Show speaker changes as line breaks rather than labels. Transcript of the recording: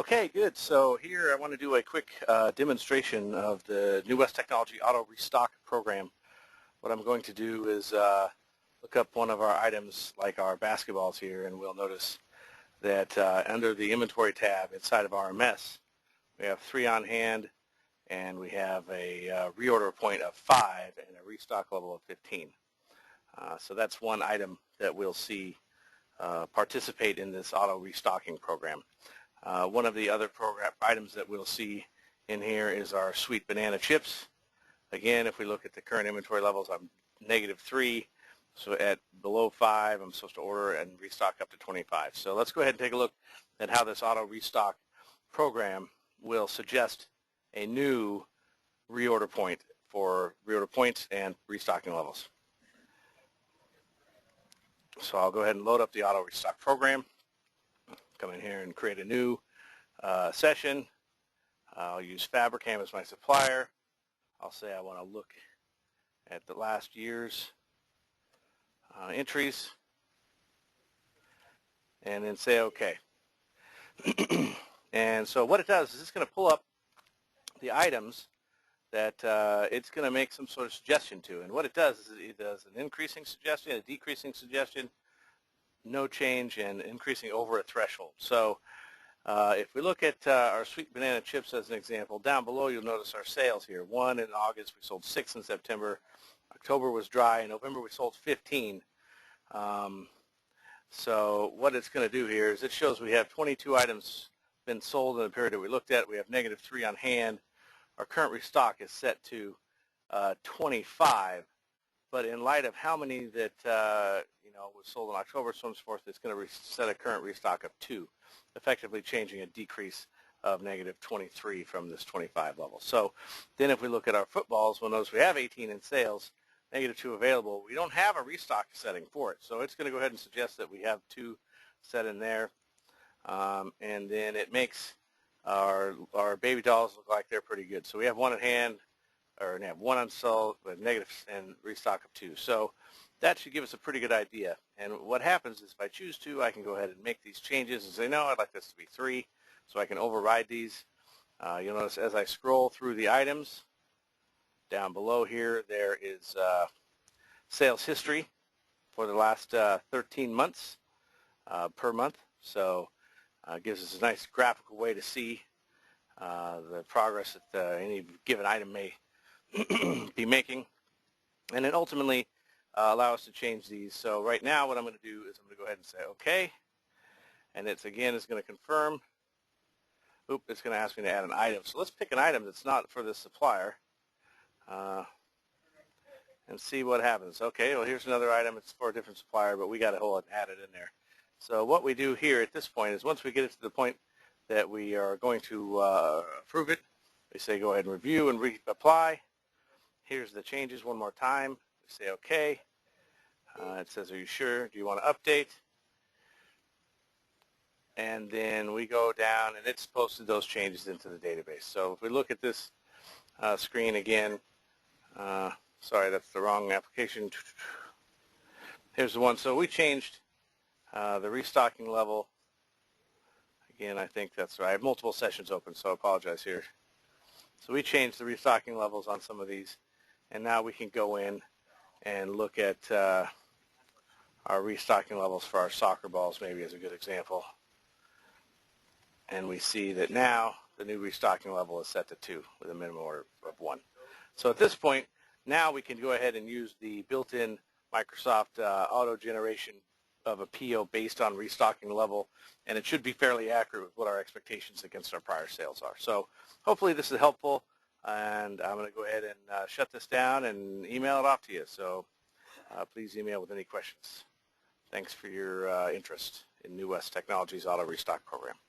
Okay, good. So here I want to do a quick demonstration of the New West Technology Auto Restock program. What I'm going to do is look up one of our items like our basketballs here, and we'll notice that under the inventory tab inside of RMS we have 3 on hand, and we have a reorder point of 5 and a restock level of 15. So that's one item that we'll see participate in this auto restocking program. One of the other program items that we'll see in here is our sweet banana chips. Again, if we look at the current inventory levels, I'm -3, so at below 5 I'm supposed to order and restock up to 25. So let's go ahead and take a look at how this auto restock program will suggest a new reorder point for reorder points and restocking levels. So I'll go ahead and load up the auto restock program. Come in here and create a new session. I'll use Fabricam as my supplier. I'll say I want to look at the last year's entries and then say OK. And so what it does is it's going to pull up the items that it's going to make some sort of suggestion to. And what it does is it does an increasing suggestion, a decreasing suggestion, no change, and increasing over a threshold. So if we look at our sweet banana chips as an example, down below you'll notice our sales here. 1 in August, we sold 6 in September. October was dry. In November we sold 15. So what it's going to do here is it shows we have 22 items been sold in the period that we looked at. We have -3 on hand. Our current restock is set to 25. But in light of how many that was sold in October, so on and so forth, it's going to set a current restock of 2, effectively changing a decrease of -23 from this 25 level. So then if we look at our footballs, we'll notice we have 18 in sales, -2 available. We don't have a restock setting for it, so it's going to go ahead and suggest that we have 2 set in there, and then it makes our baby dolls look like they're pretty good. So we have 1 at hand, or have 1 unsold with negatives and restock of 2. So that should give us a pretty good idea. And what happens is if I choose to, I can go ahead and make these changes and say, no, I'd like this to be 3, so I can override these. You'll notice as I scroll through the items, down below here there is sales history for the last 13 months per month. So it gives us a nice graphical way to see the progress that any given item may be making, and then ultimately allow us to change these. So right now what I'm going to do is I'm going to go ahead and say OK, and it's going to confirm. It's going to ask me to add an item. So let's pick an item that's not for this supplier and see what happens. Okay, well here's another item. It's for a different supplier, but we got to hold it, add it in there. So what we do here at this point is once we get it to the point that we are going to approve it, we say go ahead and review and reapply. Here's the changes one more time. We say OK. It says, are you sure? Do you want to update? And then we go down, and it's posted those changes into the database. So if we look at this screen again, sorry, that's the wrong application. Here's the one. So we changed the restocking level. Again, I think that's right. I have multiple sessions open, so I apologize here. So we changed the restocking levels on some of these, and now we can go in and look at our restocking levels for our soccer balls, maybe as a good example. And we see that now the new restocking level is set to 2 with a minimum order of 1. So at this point, now we can go ahead and use the built-in Microsoft auto generation of a PO based on restocking level, and it should be fairly accurate with what our expectations against our prior sales are. So hopefully this is helpful, and I'm going to go ahead and shut this down and email it off to you. So please email with any questions. Thanks for your interest in New West Technology's Auto Restock program.